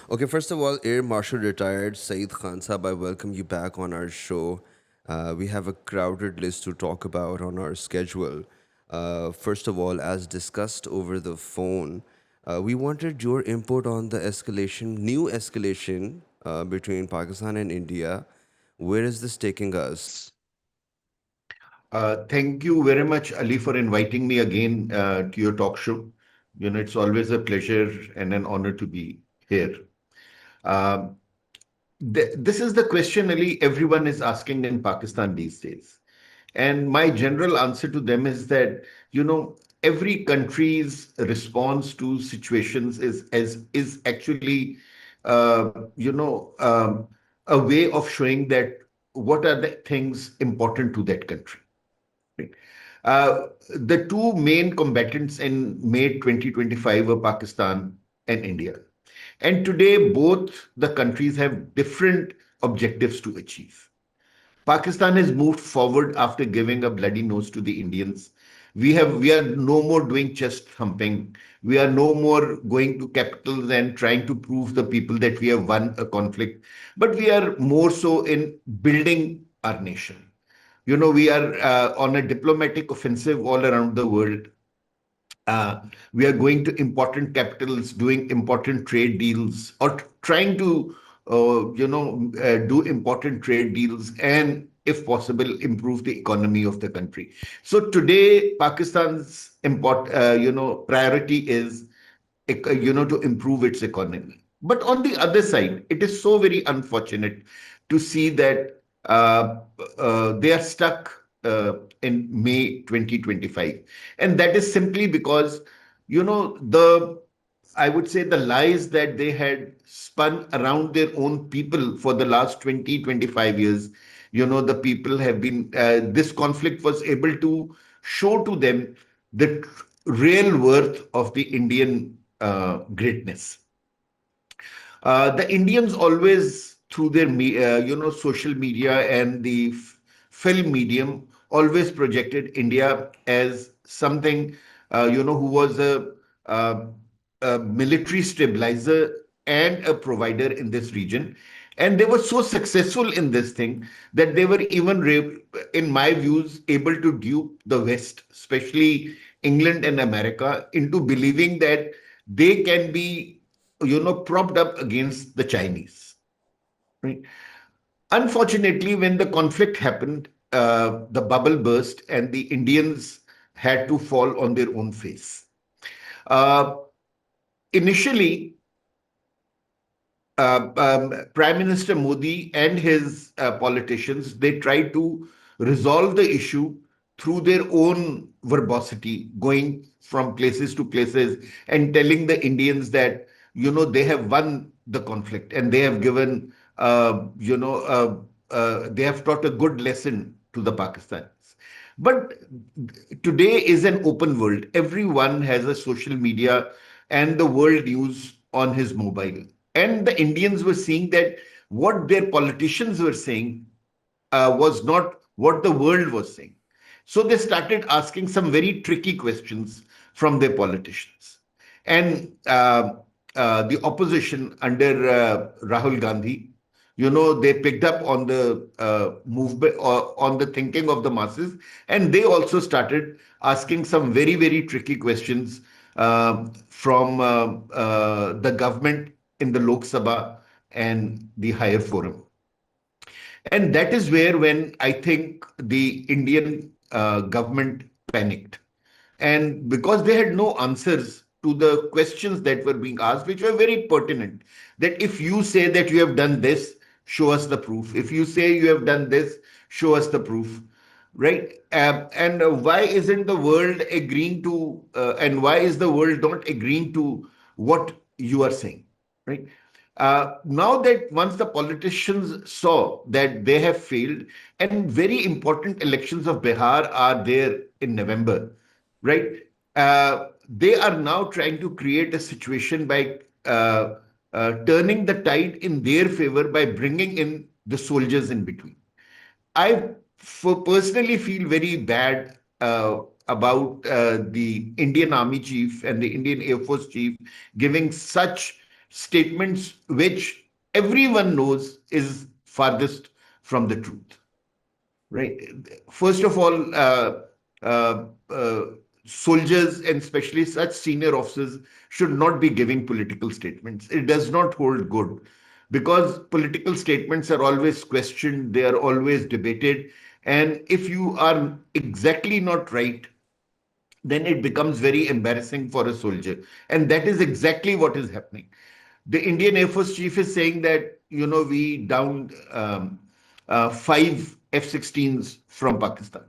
Okay, first of all, Air Marshal retired Saeed Khan Sahab, I welcome you back on our show. We have a crowded list to talk about on our schedule. First of all, as discussed over the phone, we wanted your input on the new escalation between Pakistan and India. Where is this taking us? Thank you very much, Ali, for inviting me again to your talk show. It's always a pleasure and an honor to be here. Um, this is the question, Ali, everyone is asking in Pakistan these days. And my general answer to them is that, every country's response to situations is actually, a way of showing that what are the things important to that country. Right? The two main combatants in May 2025 were Pakistan and India. And today, both the countries have different objectives to achieve. Pakistan has moved forward after giving a bloody nose to the Indians. We are no more doing chest thumping. We are no more going to capitals and trying to prove the people that we have won a conflict. But we are more so in building our nation. We are on a diplomatic offensive all around the world. Uh, we are going to important capitals, doing important trade deals, or trying to, do important trade deals, and if possible, improve the economy of the country. So today, Pakistan's priority is, to improve its economy. But on the other side, it is so very unfortunate to see that they are stuck in May 2025. And that is simply because, I would say the lies that they had spun around their own people for the last 20, 25 years. The people have been, this conflict was able to show to them the real worth of the Indian greatness. The Indians always, through their social media and the film medium, always projected India as something who was uh, a military stabilizer and a provider in this region. And they were so successful in this thing that they were even, in my views, able to dupe the West, especially England and America, into believing that they can be, propped up against the Chinese. Right? Unfortunately, when the conflict happened, the bubble burst and the Indians had to fall on their own face. Uh, Initially, Prime Minister Modi and his politicians, they tried to resolve the issue through their own verbosity, going from places to places and telling the Indians that, they have won the conflict and they have given, they have taught a good lesson to the Pakistanis. But today is an open world. Everyone has a social media and the world news on his mobile. And the Indians were seeing that what their politicians were saying was not what the world was saying. So they started asking some very tricky questions from their politicians. And the opposition under Rahul Gandhi, they picked up on the movement or on the thinking of the masses, and they also started asking some very, very tricky questions from the government in the Lok Sabha and the higher forum. And that is where, when I think the Indian government panicked. And because they had no answers to the questions that were being asked, which were very pertinent, that if you say that you have done this, show us the proof. If you say you have done this, show us the proof. Right? And why isn't the world agreeing to, and why is the world not agreeing to what you are saying? Right? Now that once the politicians saw that they have failed, and very important elections of Bihar are there in November, right? They are now trying to create a situation by turning the tide in their favor by bringing in the soldiers in between. I personally feel very bad about the Indian Army chief and the Indian Air Force chief giving such statements which everyone knows is farthest from the truth. Right. First of all, uh, uh, soldiers and especially such senior officers should not be giving political statements. It does not hold good because political statements are always questioned, they are always debated. And if you are exactly not right, then it becomes very embarrassing for a soldier. And that is exactly what is happening. The Indian Air Force chief is saying that, we downed five F-16s from Pakistan.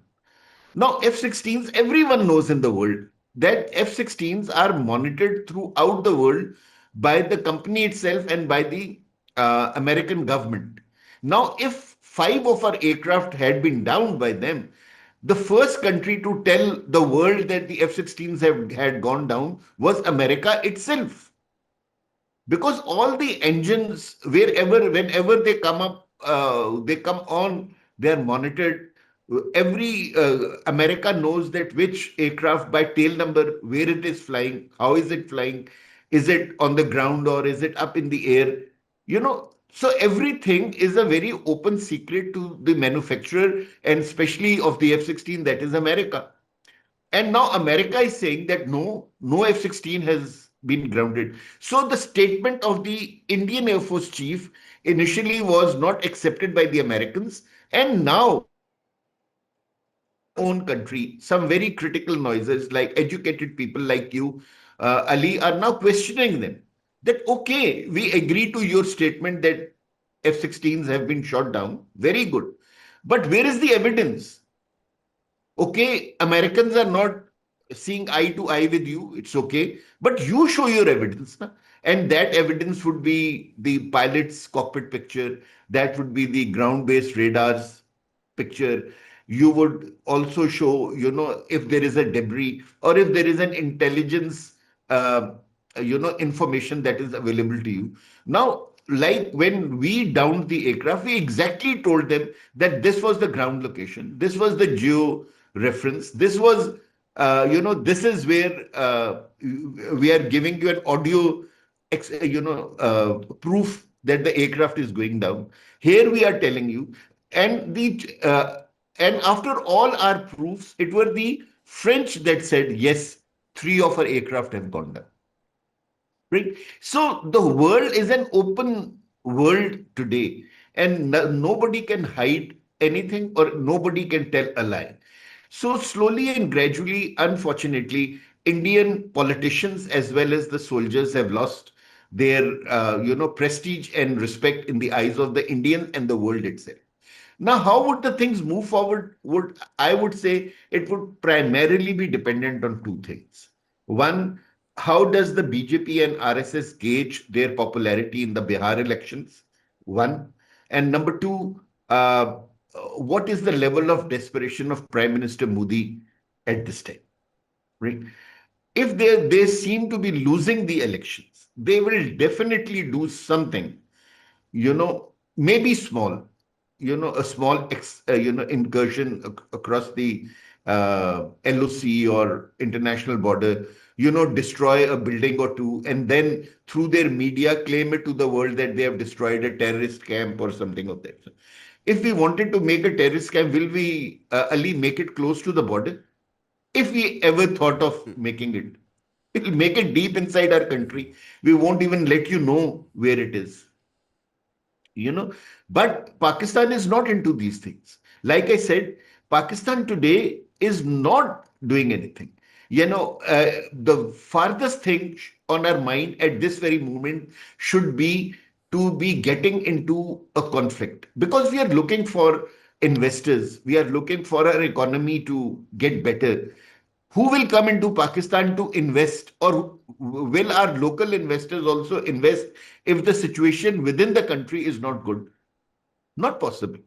Now, F-16s, everyone knows in the world that F-16s are monitored throughout the world by the company itself and by the American government. Now, if five of our aircraft had been downed by them, the first country to tell the world that the F-16s had gone down was America itself, because all the engines, whenever they come up, they come on, they are monitored. Every America knows that which aircraft by tail number, where it is flying, how is it flying, is it on the ground or is it up in the air, so everything is a very open secret to the manufacturer, and especially of the F-16, that is America. And now America is saying that no F-16 has been grounded. So the statement of the Indian Air Force chief initially was not accepted by the Americans. And now in our own country, some very critical noises like educated people like you, Ali, are now questioning them. That, okay, we agree to your statement that F-16s have been shot down. Very good. But where is the evidence? Okay, Americans are not seeing eye to eye with you. It's okay. But you show your evidence. Na? And that evidence would be the pilot's cockpit picture. That would be the ground based radars picture. You would also show, if there is a debris or if there is an intelligence, uh, information that is available to you. Now, like when we downed the aircraft, we exactly told them that this was the ground location, this was the geo reference, this was, this is where we are giving you an audio, proof that the aircraft is going down. Here we are telling you, and and after all our proofs, it were the French that said yes, three of our aircraft have gone down. Right? So the world is an open world today, and nobody can hide anything or nobody can tell a lie. So slowly and gradually, unfortunately, Indian politicians as well as the soldiers have lost their prestige and respect in the eyes of the Indians and the world itself. Now, how would the things move forward? Would I would say it would primarily be dependent on two things. One, how does the BJP and RSS gauge their popularity in the Bihar elections? One. And number two, what is the level of desperation of Prime Minister Modi at this time? Right? If they seem to be losing the elections, they will definitely do something, maybe small, a small incursion across the LOC or international border, destroy a building or two, and then through their media claim it to the world that they have destroyed a terrorist camp or something of that. If we wanted to make a terrorist camp, will we, Ali, make it close to the border? If we ever thought of making it, it'll make it deep inside our country. We won't even let you know where it is, you know but Pakistan is not into these things. Like I said, Pakistan today is not doing anything. The farthest thing on our mind at this very moment should be to be getting into a conflict, because we are looking for investors, we are looking for our economy to get better. Who will come into Pakistan to invest, or will our local investors also invest if the situation within the country is not good? Not possible.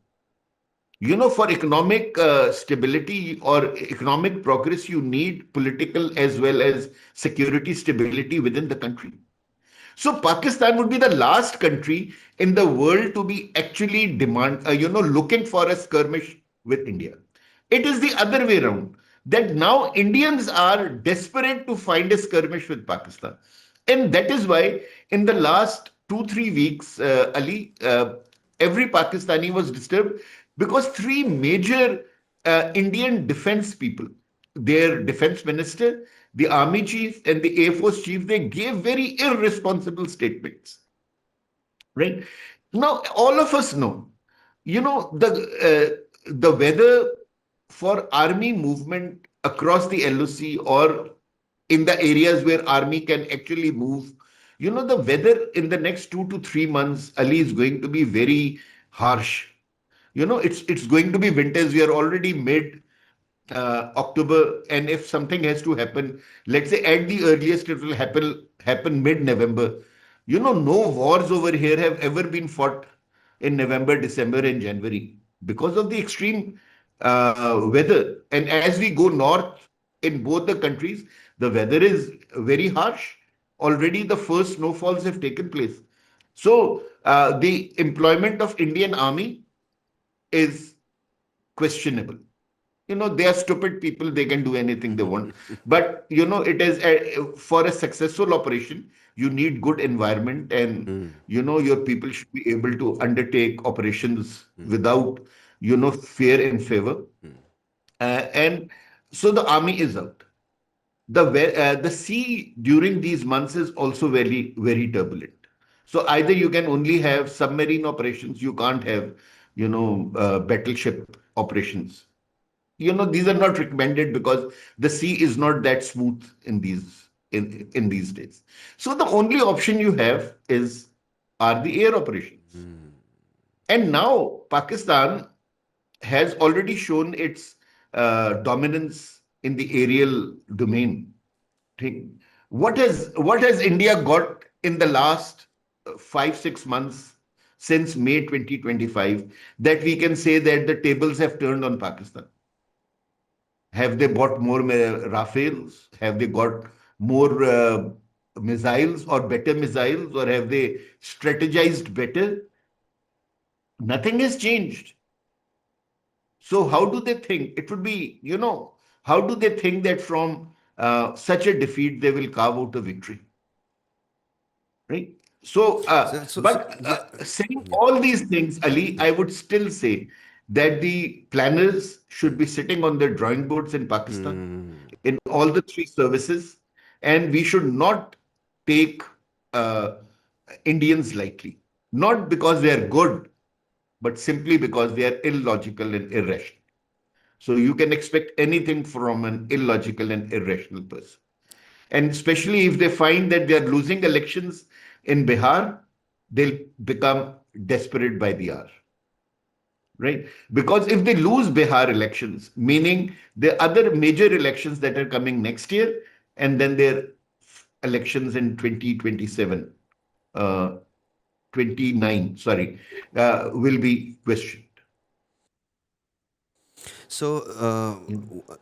For economic stability or economic progress, you need political as well as security stability within the country. So Pakistan would be the last country in the world to be actually looking for a skirmish with India. It is the other way around, that now Indians are desperate to find a skirmish with Pakistan. And that is why in the last 2, 3 weeks, Ali, every Pakistani was disturbed because three major Indian defense people, their defense minister, the army chief, and the Air Force chief, they gave very irresponsible statements. Right now, all of us know, the weather for army movement across the LOC or in the areas where army can actually move. The weather in the next 2 to 3 months, Ali, is going to be very harsh. It's going to be winters. We are already mid October, and if something has to happen, let's say at the earliest, it will happen mid-November. No wars over here have ever been fought in November, December, and January because of the extreme weather. And as we go north in both the countries, the weather is very harsh. Already, the first snowfalls have taken place. So, the employment of Indian Army is questionable. They are stupid people, they can do anything they want, but it is for a successful operation, you need good environment, and your people should be able to undertake operations without fear and favor. And so the army is out. The sea during these months is also very, very turbulent. So either you can only have submarine operations, you can't have battleship operations. These are not recommended because the sea is not that smooth in these days. So the only option you have is are the air operations. And now Pakistan has already shown its dominance in the aerial domain. Thing. What has India got in the last 5, 6 months since May 2025 that we can say that the tables have turned on Pakistan? Have they bought more Rafales? Have they got more missiles or better missiles? Or have they strategized better? Nothing has changed. So, how do they think? It would be, how do they think that from such a defeat they will carve out a victory? Right? So, but Yeah, saying yeah. all these things, Ali, I would still say that the planners should be sitting on their drawing boards in Pakistan, in all the three services, and we should not take uh, Indians lightly. Not because they are good, but simply because they are illogical and irrational. So you can expect anything from an illogical and irrational person. And especially if they find that they are losing elections in Bihar, they'll become desperate by the hour. Right? Because if they lose Bihar elections, meaning the other major elections that are coming next year, and then their elections in 2027, uh, 29, sorry, will be questioned. So,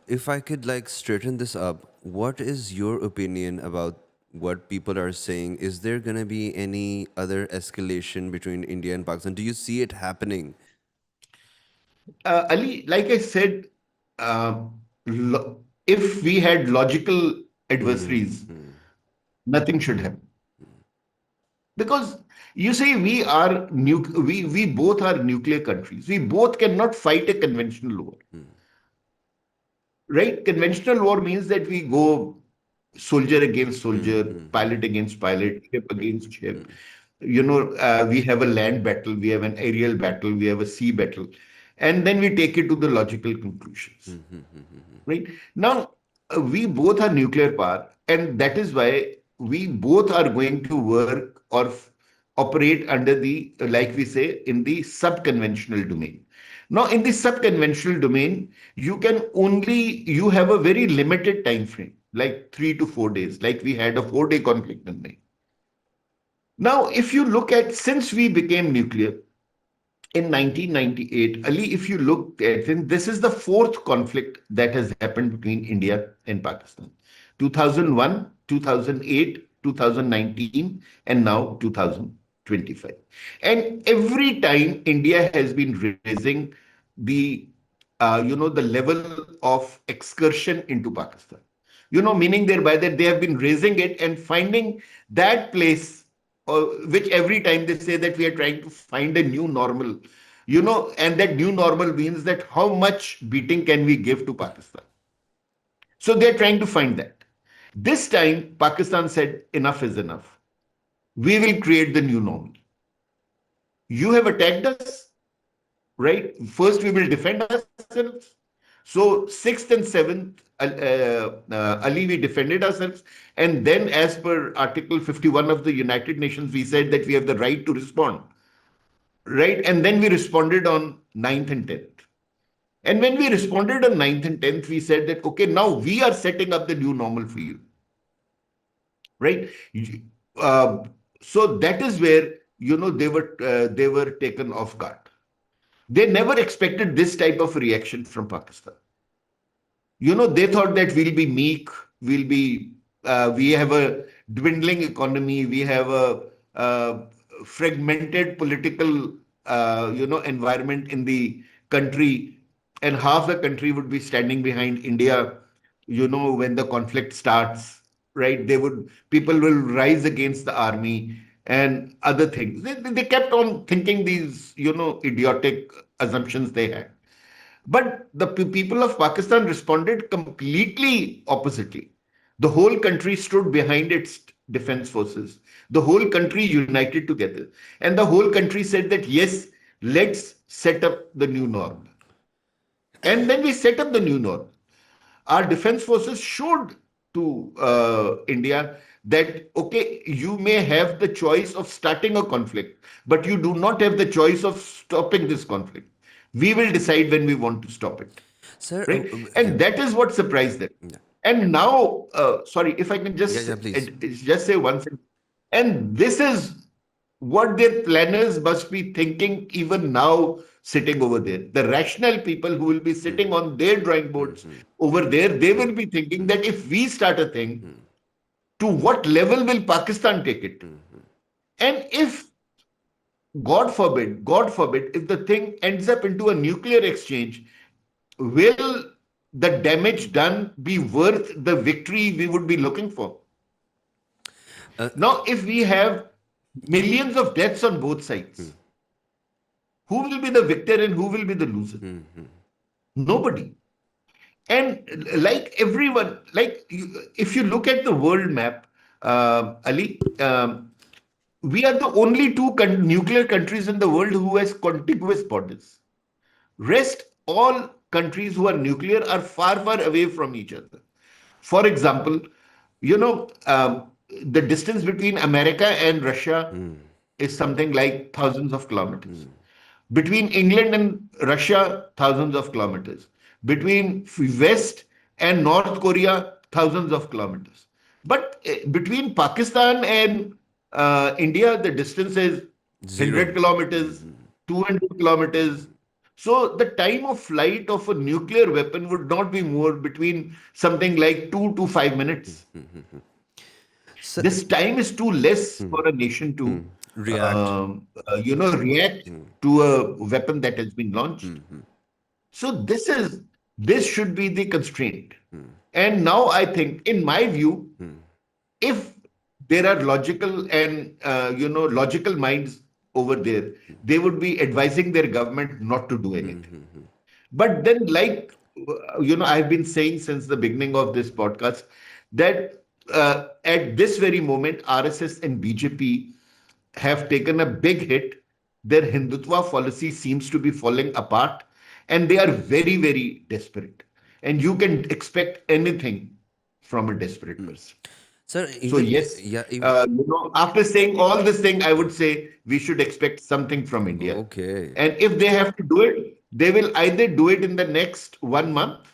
if I could like straighten this up, what is your opinion about what people are saying? Is there gonna be any other escalation between India and Pakistan? Do you see it happening? Ali, like I said, if we had logical adversaries, nothing should happen. Because you say we both are nuclear countries. We both cannot fight a conventional war. Right? Conventional war means that we go soldier against soldier, pilot against pilot, ship against ship. We have a land battle, we have an aerial battle, we have a sea battle, and then we take it to the logical conclusions. Right now, we both are nuclear power, and that is why we both are going to work or operate under the, like we say, in the sub-conventional domain. Now, in the sub-conventional domain, you have a very limited time frame, like 3 to 4 days, like we had a 4-day conflict in May. Now, if you look at since we became nuclear in 1998, Ali, if you look at it, this is the fourth conflict that has happened between India and Pakistan. 2001, 2008, 2019, and now 2025. And every time India has been raising the the level of excursion into Pakistan. Meaning thereby that they have been raising it and finding that place, which every time they say that we are trying to find a new normal, and that new normal means that how much beating can we give to Pakistan? So they're trying to find that. This time, Pakistan said, enough is enough. We will create the new normal. You have attacked us, right? First, we will defend ourselves. So, sixth and seventh, Ali, we defended ourselves. And then, as per Article 51 of the United Nations, we said that we have the right to respond, right? And then we responded on 9th and 10th. And when we responded on 9th and 10th, we said that, okay, now we are setting up the new normal for you, right? Uh, so that is where, they were taken off guard. They never expected this type of reaction from Pakistan. They thought that we'll be meek, we have a dwindling economy, we have a fragmented political, environment in the country, and half the country would be standing behind India. When the conflict starts, right? People will rise against the army and other things. They kept on thinking these, idiotic assumptions they had. But the people of Pakistan responded completely oppositely. The whole country stood behind its defense forces. The whole country united together. And the whole country said that, yes, let's set up the new norm. And then we set up the new norm. Our defense forces showed to India that, okay, you may have the choice of starting a conflict, but you do not have the choice of stopping this conflict. We will decide when we want to stop it, Sir. right? Yeah, And that is what surprised them. yeah, And now, sorry, if I can yeah, just yeah. Please. just say one thing, and this is what their planners must be thinking even now, sitting over there. The rational people who will be sitting on their drawing boards over there, they will be thinking that if we start a thing, to what level will Pakistan take it? And if, God forbid, if the thing ends up into a nuclear exchange, will the damage done be worth the victory we would be looking for? Uh, Now, if we have millions of deaths on both sides, who will be the victor and who will be the loser? Nobody. And like everyone, if you look at the world map, Ali, we are the only two nuclear countries in the world who has contiguous borders. Rest all countries who are nuclear are far, far away from each other. For example, you know, the distance between America and Russia is something like thousands of kilometers. Between England and Russia, thousands of kilometers. Between West and North Korea, thousands of kilometers. But between Pakistan and India, the distance is 100 Zero. kilometers, 200 kilometers. So the time of flight of a nuclear weapon would not be more between something like 2 to 5 minutes. Sir, This time is too less for a nation to, react. react to a weapon that has been launched. So this should be the constraint. And now I think, in my view, if there are logical and logical minds over there, they would be advising their government not to do anything. But then, like, I've been saying since the beginning of this podcast that at this very moment, RSS and BJP have taken a big hit. Their Hindutva policy seems to be falling apart, and they are very, very desperate. And you can expect anything from a desperate person. Sir, So even yes, yeah, even after saying all this thing, I would say we should expect something from India. okay. And if they have to do it, they will either do it in the next 1 month,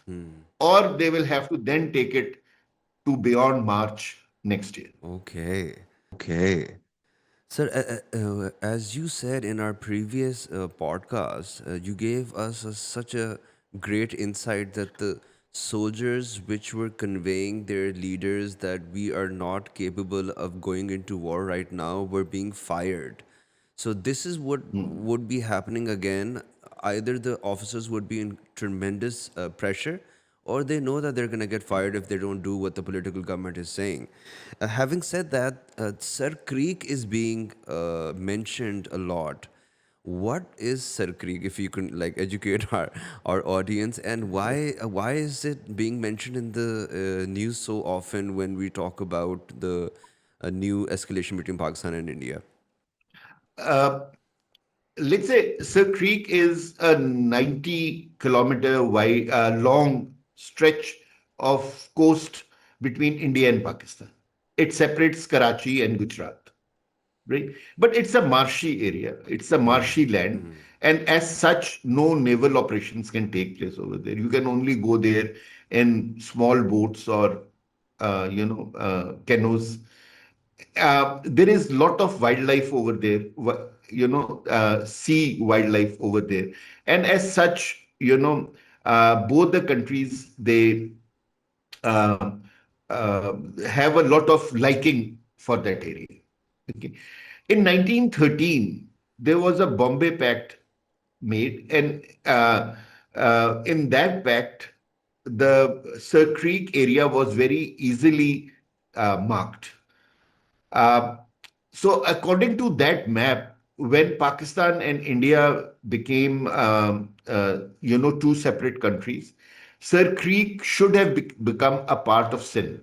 or they will have to then take it to beyond March next year. Okay. Okay. Sir, as you said in our previous podcast, you gave us such a great insight that the soldiers which were conveying their leaders that we are not capable of going into war right now were being fired. So this is what Hmm. would be happening again. Either the officers would be in tremendous pressure, or they know that they're going to get fired if they don't do what the political government is saying. Having said that, Sir Creek is being mentioned a lot. What is Sir Creek, if you can like educate our audience, and why is it being mentioned in the news so often when we talk about the new escalation between Pakistan and India? Uh, let's say Sir Creek is a 90-kilometer wide, long stretch of coast between India and Pakistan. It separates Karachi and Gujarat, right? But it's a marshy area. It's a marshy land, and as such, no naval operations can take place over there. You can only go there in small boats or, canoes. There is lot of wildlife over there, sea wildlife over there, and as such, both the countries, they uh, have a lot of liking for that area. Okay. In 1913, there was a Bombay Pact made, and in that pact, the Sir Creek area was very easily marked. Uh, so, according to that map, when Pakistan and India became, two separate countries, Sir Creek should have become a part of Sindh,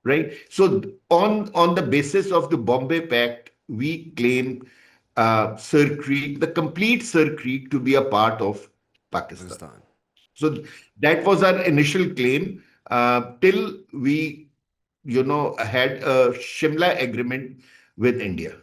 right? So, on the basis of the Bombay Pact, we claim Sir Creek, the complete Sir Creek, to be a part of Pakistan. Pakistan. So that was our initial claim till we, had a Shimla agreement with India.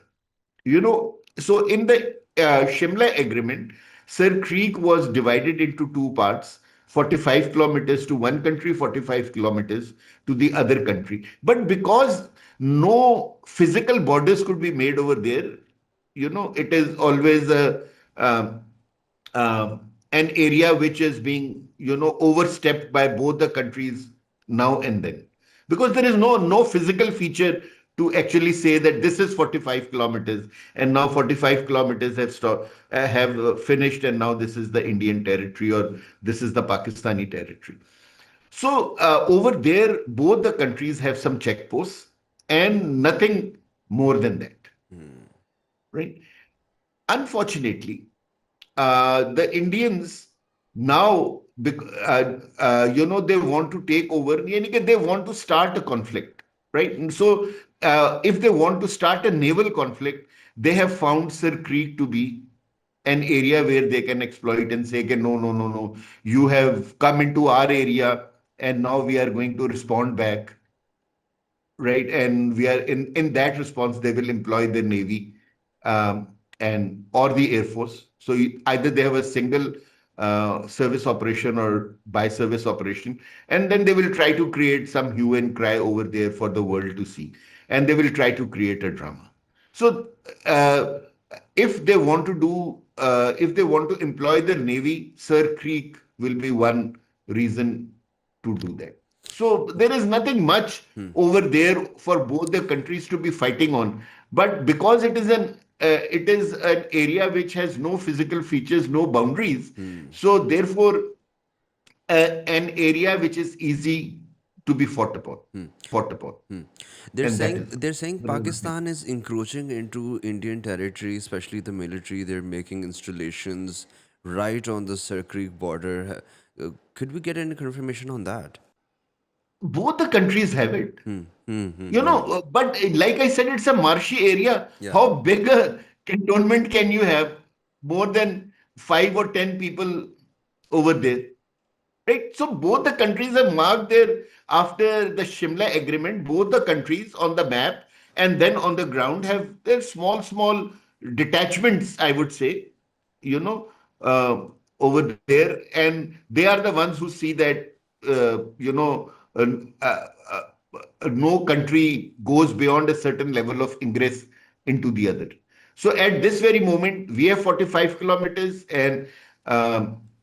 So in the Shimla agreement, Sir Creek was divided into two parts: 45 kilometers to one country, 45 kilometers to the other country. But because no physical borders could be made over there, it is always um, an area which is being, overstepped by both the countries now and then, because there is no physical feature to actually say that this is 45 kilometers, and now 45 kilometers have finished, and now this is the Indian territory, or this is the Pakistani territory. So over there, both the countries have some checkposts and nothing more than that, right? Unfortunately, the Indians now, they want to take over, they want to start a conflict, right? And so, if they want to start a naval conflict, they have found Sir Creek to be an area where they can exploit and say, "Okay, no, no, no, no, you have come into our area, and now we are going to respond back." Right? And we are in that response, they will employ the Navy, and or the Air Force. So either they have a single service operation or by service operation, and then they will try to create some hue and cry over there for the world to see, and they will try to create a drama. So uh, if they want to if they want to employ the Navy, Sir Creek will be one reason to do that. So there is nothing much over there for both the countries to be fighting on. But because it is an area which has no physical features, no boundaries, so therefore an area which is easy to be fought upon, They're and that saying is they're saying the main thing. Pakistan is encroaching into Indian territory, especially the military. They're making installations right on the Sir Creek border. Could we get any confirmation on that? Both the countries have it. Yeah. But like I said, it's a marshy area. Yeah. How big a cantonment can you have? More than 5 or 10 people over there, right? So both the countries have marked their, after the Shimla agreement, both the countries on the map and then on the ground have their small detachments, I would say, you know, uh, over there, and they are the ones who see that, uh, uh, uh, no country goes beyond a certain level of ingress into the other. So at this very moment, we have 45 kilometers, and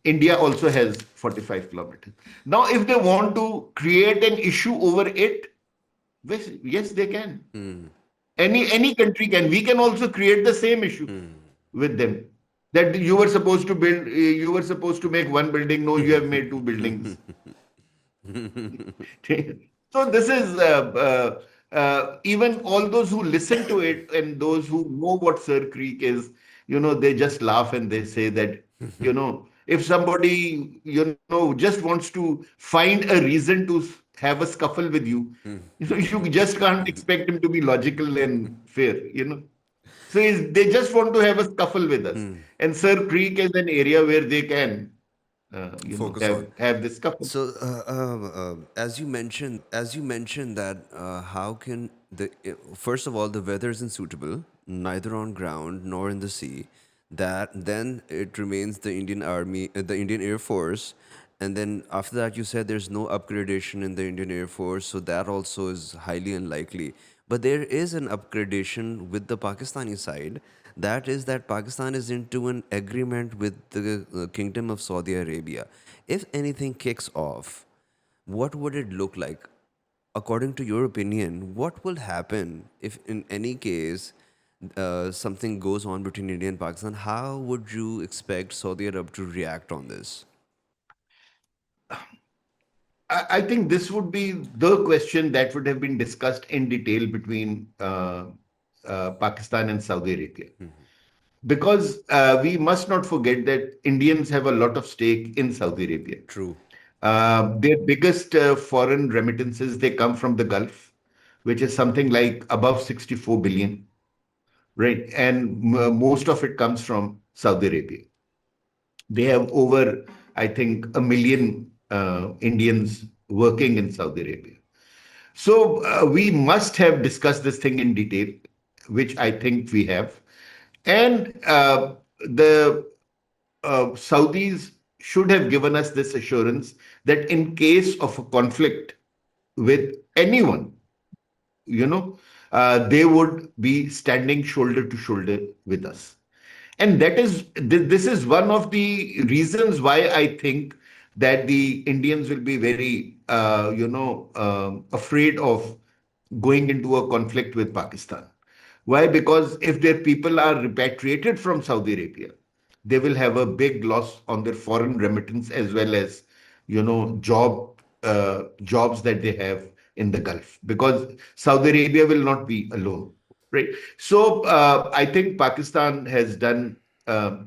India also has 45 kilometers. Now, if they want to create an issue over it, yes, they can. Any country can. We can also create the same issue with them. that you were supposed to build, you were supposed to make one building. No, you have made two buildings. So this is even all those who listen to it and those who know what Sir Creek is, they just laugh and they say that, if somebody, just wants to find a reason to have a scuffle with you, you just can't expect him to be logical and fair. So they just want to have a scuffle with us. And Sir Creek is an area where they can, Focus on. have this scuffle. So, as you mentioned that how can first of all the weather isn't suitable neither on ground nor in the sea. That then it remains the Indian Army, the Indian Air Force, and then after that you said there's no upgradation in the Indian Air Force, so that also is highly unlikely. But there is an upgradation with the Pakistani side. That is that Pakistan is into an agreement with the Kingdom of Saudi Arabia. If anything kicks off, what would it look like? According to your opinion, what will happen if, in any case, something goes on between India and Pakistan? How would you expect Saudi Arab to react on this? I think this would be the question that would have been discussed in detail between Pakistan and Saudi Arabia. Because we must not forget that Indians have a lot of stake in Saudi Arabia. True. Their biggest foreign remittances, they come from the Gulf, which is something like above 64 billion, right? And most of it comes from Saudi Arabia. They have over, I think, a million Indians working in Saudi Arabia. So we must have discussed this thing in detail, which I think we have. And the Saudis should have given us this assurance that in case of a conflict with anyone, they would be standing shoulder to shoulder with us. And this is one of the reasons why I think that the Indians will be very, afraid of going into a conflict with Pakistan. Why? Because if their people are repatriated from Saudi Arabia, they will have a big loss on their foreign remittance as well as, jobs that they have in the Gulf, because Saudi Arabia will not be alone, right? So I think Pakistan has done a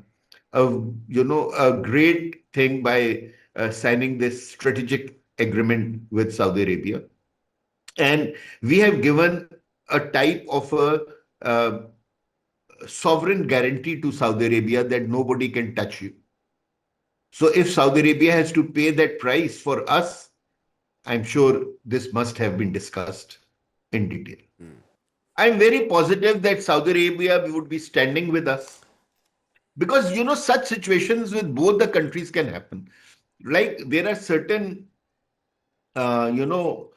a great thing by signing this strategic agreement with Saudi Arabia, and we have given a type of a sovereign guarantee to Saudi Arabia that nobody can touch you. So if Saudi Arabia has to pay that price for us, I'm sure this must have been discussed in detail. I'm very positive that Saudi Arabia would be standing with us, because such situations with both the countries can happen. Like there are certain uh, you know,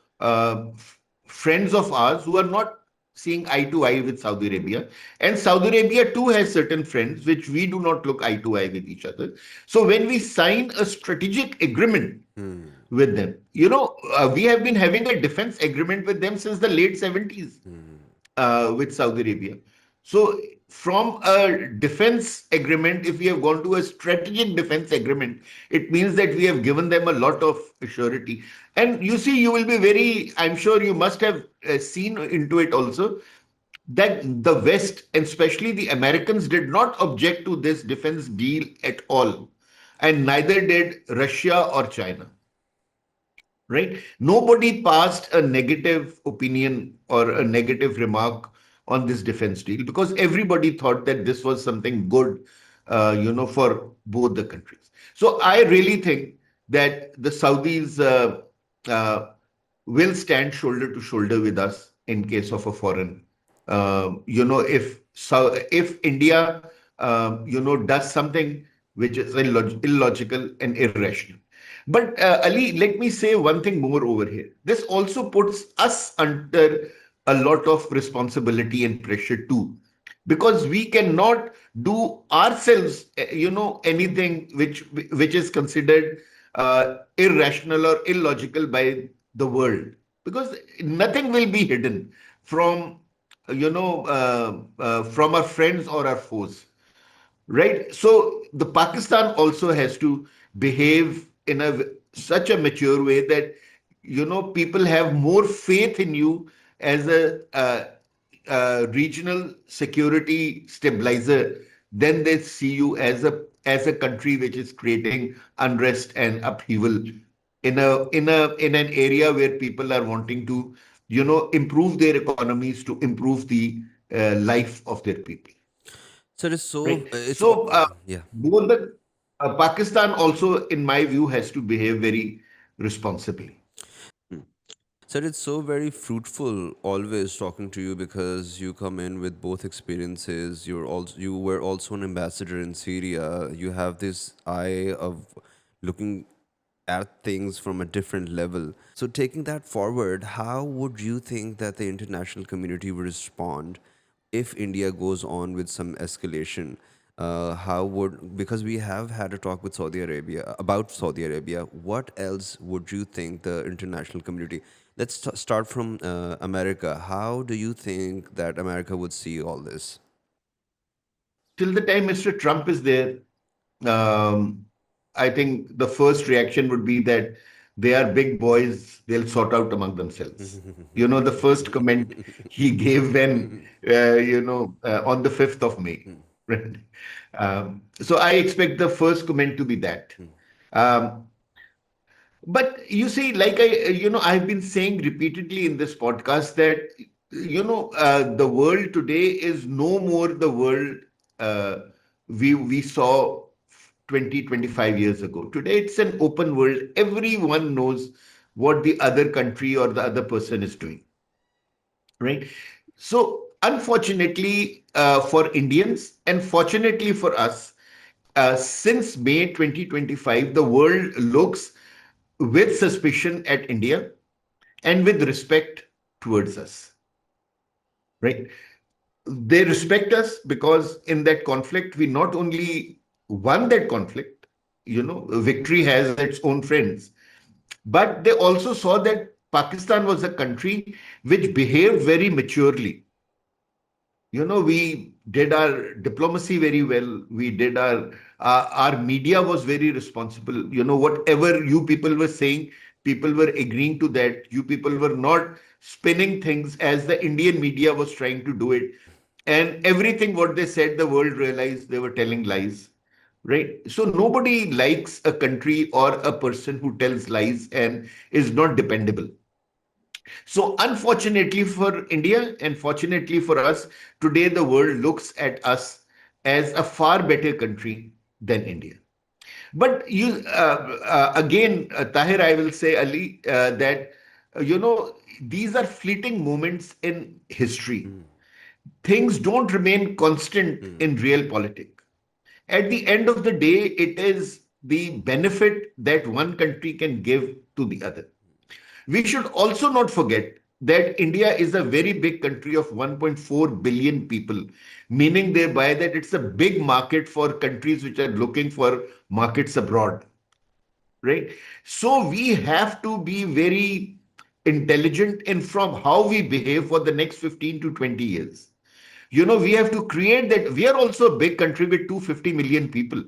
friends of ours who are not seeing eye to eye with Saudi Arabia. And Saudi Arabia too has certain friends which we do not look eye to eye with each other. So when we sign a strategic agreement with them, we have been having a defense agreement with them since the late 70s with Saudi Arabia. So, from a defense agreement, if we have gone to a strategic defense agreement, it means that we have given them a lot of surety. And you see, you will be very, I'm sure you must have seen into it also, that the West, and especially the Americans, did not object to this defense deal at all. And neither did Russia or China, right? Nobody passed a negative opinion or a negative remark on this defense deal, because everybody thought that this was something good, for both the countries. So I really think that the Saudis uh, will stand shoulder to shoulder with us in case of a foreign. If India, does something which is illogical and irrational. But Ali, let me say one thing more over here. This also puts us under a lot of responsibility and pressure too, because we cannot do ourselves, anything which is considered irrational or illogical by the world, because nothing will be hidden from from our friends or our foes. right? So the Pakistan also has to behave in such a mature way that people have more faith in you as a regional security stabilizer than they see you as a country which is creating unrest and upheaval in an area where people are wanting to improve their economies, to improve the life of their people. So it is so Right. it's all So yeah. both the Pakistan also, in my view, has to behave very responsibly. Hmm. So it's so very fruitful always talking to you because you come in with both experiences. You were also an ambassador in Syria. You have this eye of looking at things from a different level. So taking that forward, how would you think that the international community will respond if India goes on with some escalation? How would, because we have had a talk with Saudi Arabia about Saudi Arabia, what else would you think the international community? Let's start from America. How do you think that America would see all this? Till the time Mr. Trump is there, um, I think the first reaction would be that they are big boys, they'll sort out among themselves. The first comment he gave when, on the 5th of May. Right? So I expect the first comment to be that. Um, But you see, I've been saying repeatedly in this podcast that, the world today is no more the world uh, we saw 20, 25 years ago. Today, it's an open world. Everyone knows what the other country or the other person is doing, right? So, unfortunately, for Indians and fortunately for us, since May 2025, the world looks with suspicion at India and with respect towards us, right? They respect us because in that conflict, we not only won that conflict, victory has its own friends, but they also saw that Pakistan was a country which behaved very maturely. We did our diplomacy very well. We did our media was very responsible. Whatever you people were saying, people were agreeing to that. You people were not spinning things as the Indian media was trying to do it. And everything what they said, the world realized they were telling lies. Right. So nobody likes a country or a person who tells lies and is not dependable. So, unfortunately for India and fortunately for us, today the world looks at us as a far better country than India. But again, Tahir, I will say, Ali, that, these are fleeting moments in history. Things don't remain constant in real politics. At the end of the day, it is the benefit that one country can give to the other. We should also not forget that India is a very big country of 1.4 billion people, meaning thereby that it's a big market for countries which are looking for markets abroad, right? So we have to be very intelligent in from how we behave for the next 15 to 20 years. We have to create that. We are also a big country with 250 million people,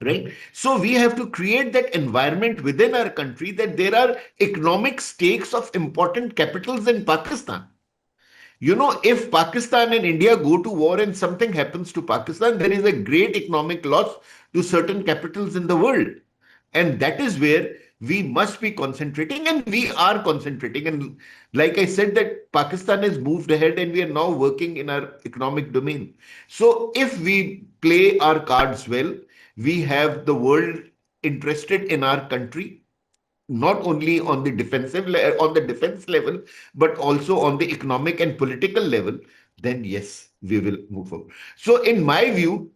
right? So we have to create that environment within our country that there are economic stakes of important capitals in Pakistan. If Pakistan and India go to war and something happens to Pakistan, there is a great economic loss to certain capitals in the world. And that is where we must be concentrating, and we are concentrating. And like I said, that Pakistan has moved ahead and we are now working in our economic domain. So if we play our cards well, we have the world interested in our country, not only on the on the defense level, but also on the economic and political level. Then yes, we will move forward. So in my view,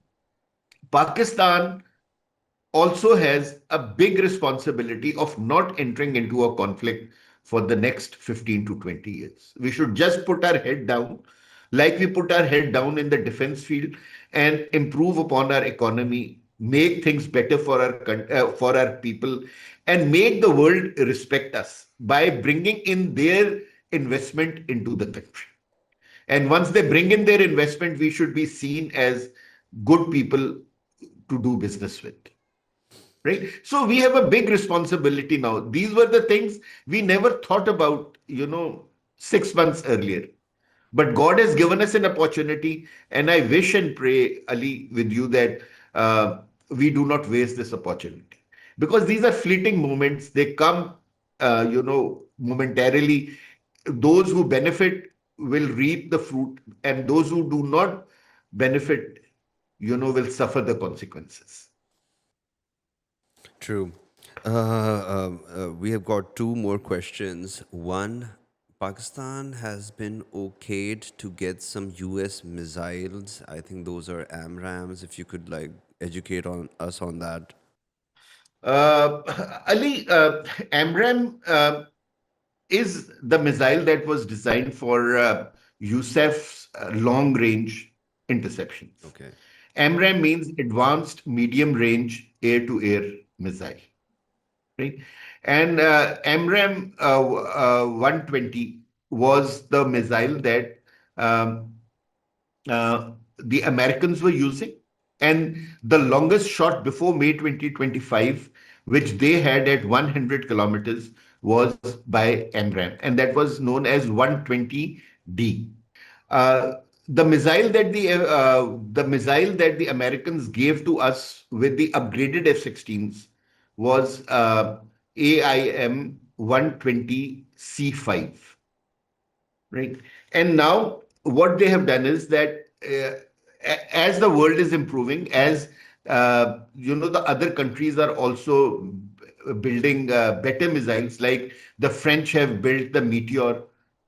Pakistan also has a big responsibility of not entering into a conflict for the next 15 to 20 years. We should just put our head down, like we put our head down in the defense field, and improve upon our economy, make things better for our people, and make the world respect us by bringing in their investment into the country. And once they bring in their investment, we should be seen as good people to do business with. Right? So we have a big responsibility now. These were the things we never thought about, 6 months earlier. But God has given us an opportunity, and I wish and pray, Ali, with you that we do not waste this opportunity, because these are fleeting moments. They come, momentarily. Those who benefit will reap the fruit, and those who do not benefit, will suffer the consequences. True. We have got two more questions. One, Pakistan has been okayed to get some US missiles. I think those are AMRAMs. If you could like educate on us on that. Uh, Ali, AMRAM is the missile that was designed for USAF's long-range interceptions. Okay. AMRAM means Advanced Medium Range Air-to-Air Missile, right? And AMRAM 120 was the missile that um, the Americans were using. And the longest shot before May 2025, which they had at 100 kilometers, was by AMRAM, and that was known as 120D. Uh, the missile that the Americans gave to us with the upgraded F-16s was AIM 120C5, right? And now what they have done is that as the world is improving, as the other countries are also building better missiles, like the French have built the Meteor,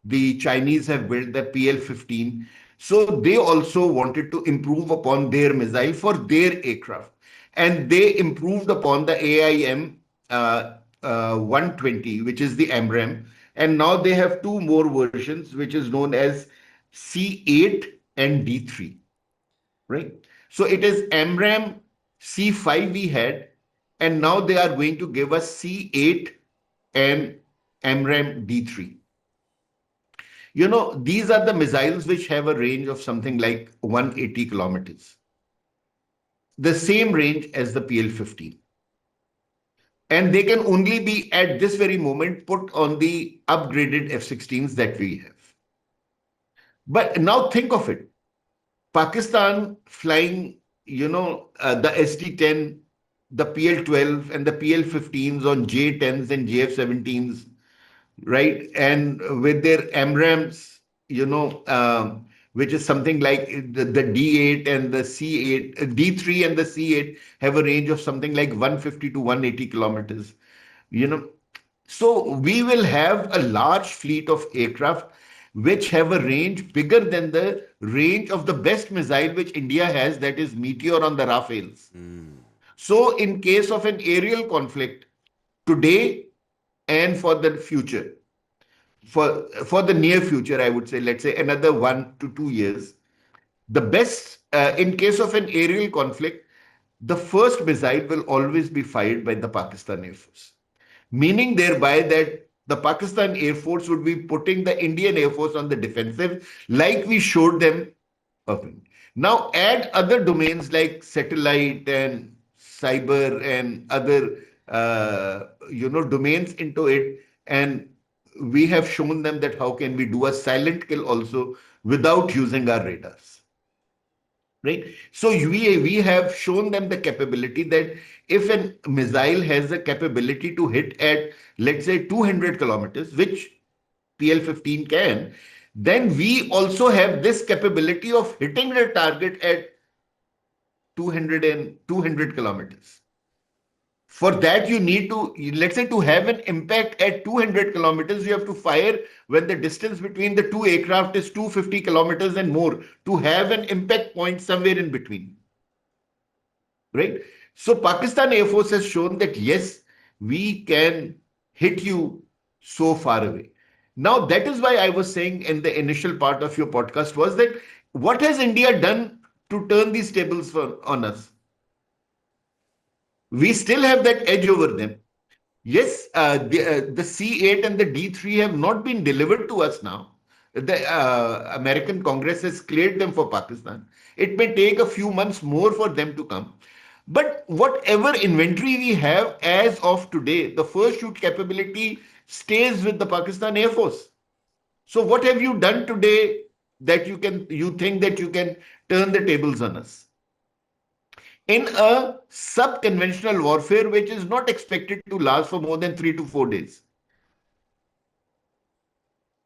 the Chinese have built the PL-15. So they also wanted to improve upon their missile for their aircraft, and they improved upon the AIM 120, which is the AMRAAM, and now they have two more versions, which is known as C8 and D3, right? So it is AMRAAM C5 we had, and now they are going to give us C8 and AMRAAM D3. These are the missiles which have a range of something like 180 kilometers, the same range as the PL-15. And they can only be at this very moment put on the upgraded F-16s that we have. But now think of it. Pakistan flying, the SD-10, the PL-12 and the PL-15s on J-10s and JF-17s, right? And with their AMRAMs, which is something like the D8 and the C8, D3 and the C8 have a range of something like 150 to 180 kilometers. You know, so we will have a large fleet of aircraft which have a range bigger than the range of the best missile which India has, that is Meteor on the Rafales. So, in case of an aerial conflict today and for the future, for the near future, I would say, let's say another 1 to 2 years, the best in case of an aerial conflict, the first missile will always be fired by the Pakistan Air Force, meaning thereby that the Pakistan Air Force would be putting the Indian Air Force on the defensive, like we showed them. Okay. Now add other domains like satellite and cyber and other domains into it, and we have shown them that how can we do a silent kill also without using our radars, right? So we have shown them the capability that if a missile has the capability to hit at, let's say, 200 kilometers, which PL-15 can, then we also have this capability of hitting the target at 200 kilometers. For that, you need to, let's say, to have an impact at 200 kilometers, you have to fire when the distance between the two aircraft is 250 kilometers and more to have an impact point somewhere in between, right? So Pakistan Air Force has shown that yes, we can hit you so far away. Now that is why I was saying in the initial part of your podcast was that what has India done to turn these tables on us? We still have that edge over them. Yes, the C8 and the D3 have not been delivered to us now. The American Congress has cleared them for Pakistan. It may take a few months more for them to come. But whatever inventory we have as of today, the first shoot capability stays with the Pakistan Air Force. So what have you done today that you think that you can turn the tables on us? In a sub-conventional warfare which is not expected to last for more than 3 to 4 days.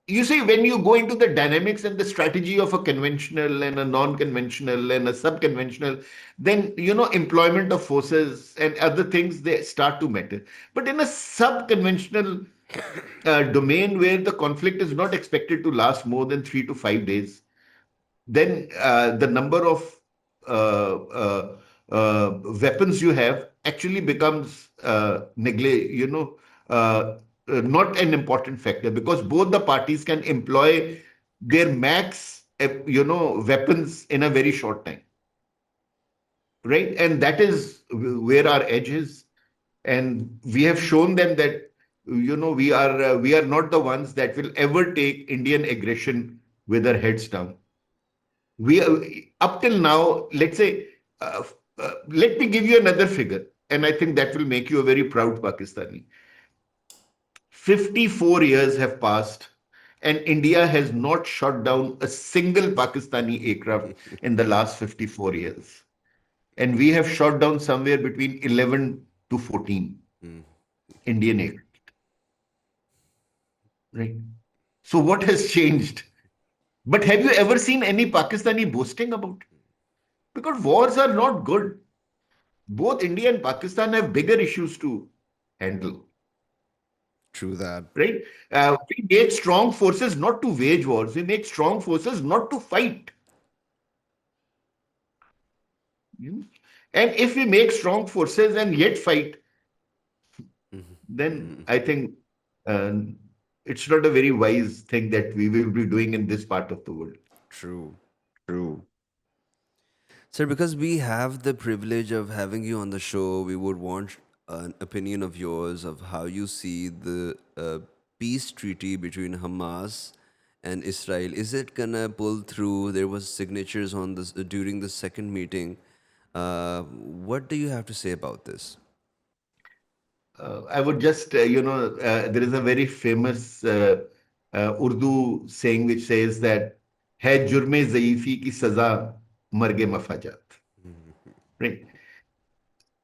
You see, when you go into the dynamics and the strategy of a conventional and a non-conventional and a sub-conventional, then employment of forces and other things, they start to matter. But in a sub-conventional domain where the conflict is not expected to last more than 3 to 5 days, then the number of weapons you have actually becomes not an important factor, because both the parties can employ their max, weapons in a very short time, right? And that is where our edge is, and we have shown them that we are not the ones that will ever take Indian aggression with our heads down. We Up till now, let's say, let me give you another figure, and I think that will make you a very proud Pakistani. 54 years have passed, and India has not shot down a single Pakistani aircraft in the last 54 years. And we have shot down somewhere between 11 to 14 Indian aircraft, right? So what has changed? But have you ever seen any Pakistani boasting about it? Because wars are not good. Both India and Pakistan have bigger issues to handle, True that. right? We make strong forces not to wage wars. We make strong forces not to fight. You know? And if we make strong forces and yet fight, then I think uh, it's not a very wise thing that we will be doing in this part of the world. True. True. Sir, because we have the privilege of having you on the show, we would want an opinion of yours of how you see the peace treaty between Hamas and Israel. Is it gonna pull through? There was signatures on this during the second meeting. What do you have to say about this? I would just, there is a very famous Urdu saying which says that है जुर्मे ज़ईफ़ी की सज़ा मर्गे मफाजात. Right?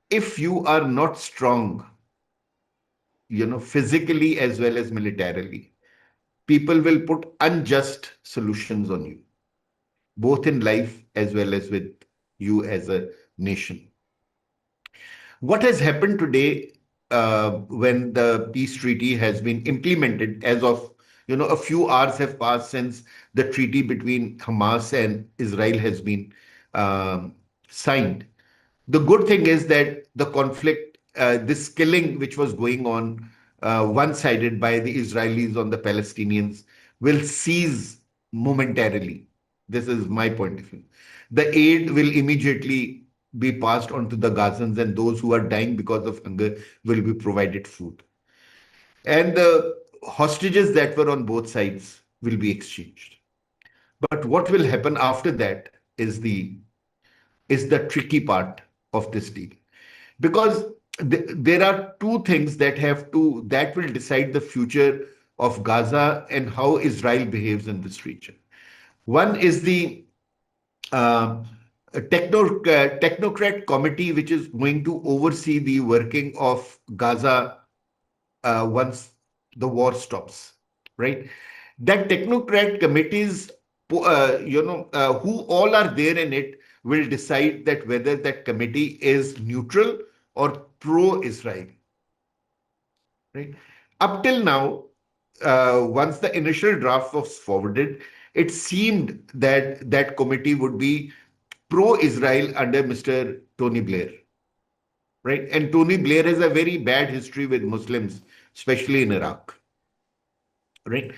If you are not strong, physically as well as militarily, people will put unjust solutions on you, both in life as well as with you as a nation. What has happened today, when the peace treaty has been implemented, as of a few hours have passed since the treaty between Hamas and Israel has been um, signed. The good thing is that the conflict, this killing which was going on one-sided by the Israelis on the Palestinians, will cease momentarily. This is my point of view. The aid will immediately be passed on to the Gazans, and those who are dying because of hunger will be provided food. And the hostages that were on both sides will be exchanged. But what will happen after that is the tricky part of this deal, because there are two things that will decide the future of Gaza and how Israel behaves in this region. One is the uh, technocrat committee, which is going to oversee the working of Gaza once the war stops, right? That technocrat committees, who all are there in it, will decide that whether that committee is neutral or pro-Israel, right? Up till now, once the initial draft was forwarded, it seemed that that committee would be pro-Israel under Mr. Tony Blair, right? And Tony Blair has a very bad history with Muslims, especially in Iraq, right?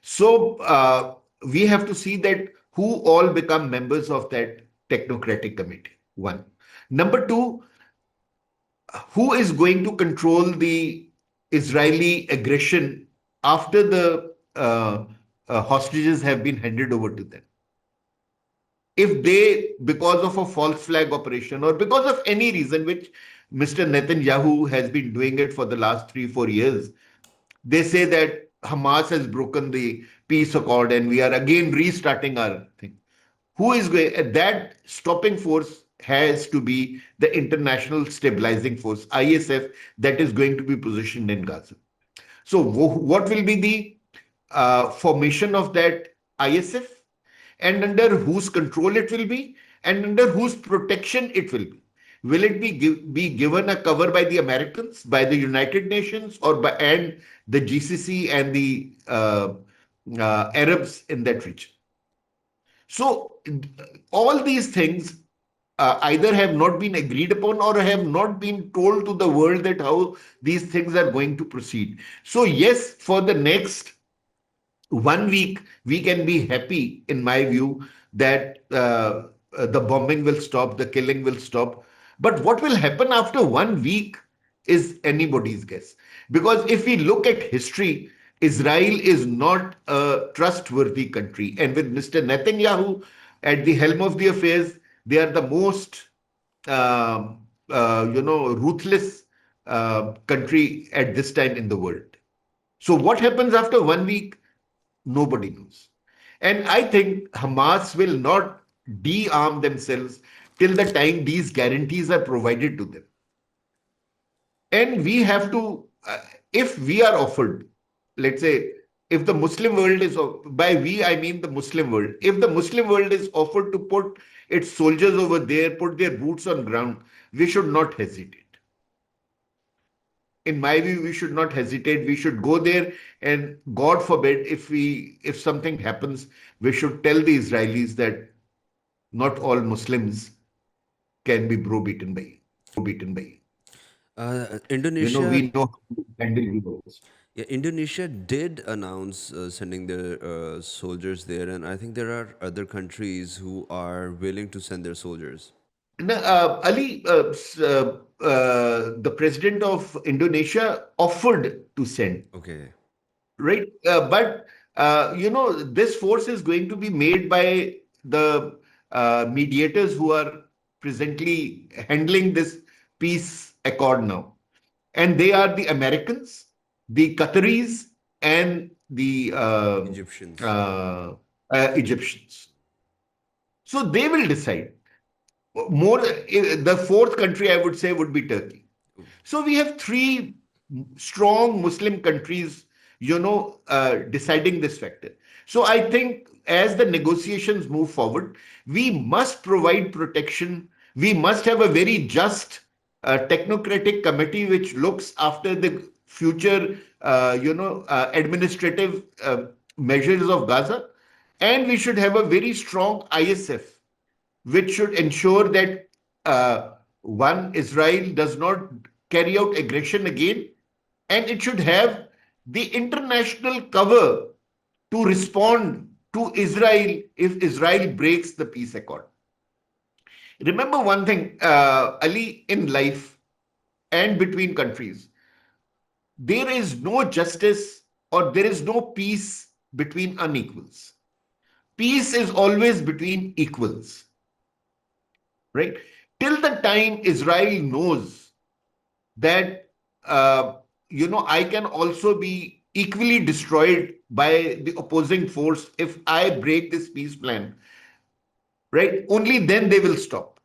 So we have to see that who all become members of that technocratic committee. One. Number two, who is going to control the Israeli aggression after the hostages have been handed over to them. If they, because of a false flag operation or because of any reason, which Mr. Netanyahu has been doing it for the last 3, 4 years, they say that Hamas has broken the peace accord and we are again restarting our thing. Who is going? That stopping force has to be the International Stabilizing Force, ISF, that is going to be positioned in Gaza. So, what will be the formation of that ISF, and under whose control it will be, and under whose protection it will be? Will it be given a cover by the Americans, by the United Nations, or by and the GCC and the Arabs in that region? So all these things either have not been agreed upon or have not been told to the world that how these things are going to proceed. So yes, for the next 1 week, we can be happy, in my view, that the bombing will stop, the killing will stop. But what will happen after 1 week is anybody's guess. Because if we look at history, Israel is not a trustworthy country. And with Mr. Netanyahu at the helm of the affairs, they are the most, ruthless country at this time in the world. So what happens after 1 week? Nobody knows. And I think Hamas will not de-arm themselves till the time these guarantees are provided to them. And we have to, if we are offered, let's say, if the Muslim world is, by we, I mean the Muslim world, if the Muslim world is offered to put its soldiers over there, put their boots on ground, we should not hesitate. In my view, we should not hesitate. We should go there, and God forbid, if something happens, we should tell the Israelis that not all Muslims can be browbeaten by you. Indonesia, We know how to handle those. yeah, Indonesia did announce sending their soldiers there, and I think there are other countries who are willing to send their soldiers. Now, Ali, the president of Indonesia offered to send, Okay. right? But this force is going to be made by the mediators who are presently handling this peace accord now. And they are the Americans, the Qataris, and the Egyptians. Egyptians. So they will decide. The fourth country I would say would be Turkey. So we have three strong Muslim countries, deciding this factor. So I think as the negotiations move forward, we must provide protection. We must have a very just technocratic committee which looks after the future, administrative measures of Gaza. And we should have a very strong ISF which should ensure that one, Israel does not carry out aggression again, and it should have the international cover to respond to Israel if Israel breaks the peace accord. Remember one thing, Ali, in life and between countries, there is no justice or there is no peace between unequals. Peace is always between equals, right? Till the time Israel knows that, I can also be equally destroyed by the opposing force if I break this peace plan, right? Only then they will stop.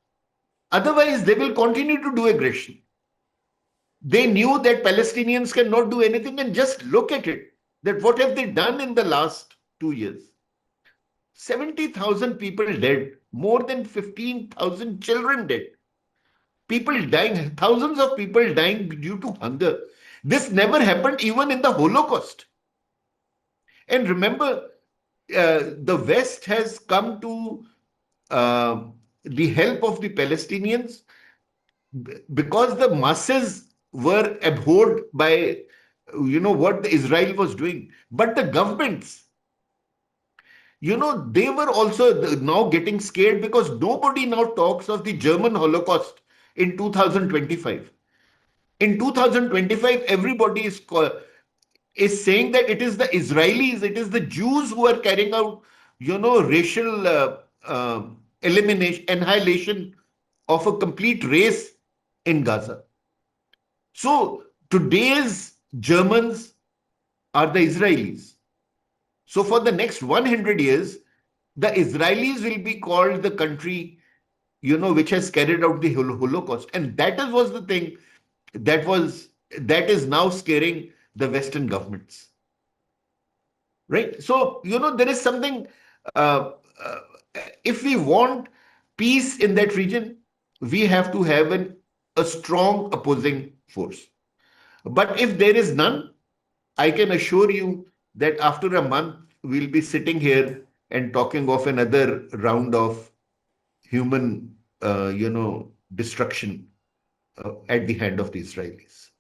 Otherwise, they will continue to do aggression. They knew that Palestinians cannot do anything, and just look at it. That what have they done in the last 2 years? 70,000 people dead, more than 15,000 children dead. People dying, thousands of people dying due to hunger. This never happened even in the Holocaust. And remember, the West has come to uh, the help of the Palestinians because the masses were abhorred by what the Israel was doing. But the governments, they were also now getting scared because nobody now talks of the German Holocaust in 2025. In 2025, everybody is is saying that it is the Israelis, it is the Jews who are carrying out, racial elimination, annihilation of a complete race in Gaza. So today's Germans are the Israelis. So for the next 100 years, the Israelis will be called the country, which has carried out the Holocaust. And was the thing that was that is now scaring the Western governments. Right? So, there is something, uh, uh, if we want peace in that region, we have to have a strong opposing force. But if there is none, I can assure you that after a month, we'll be sitting here and talking of another round of human, destruction at the hand of the Israelis.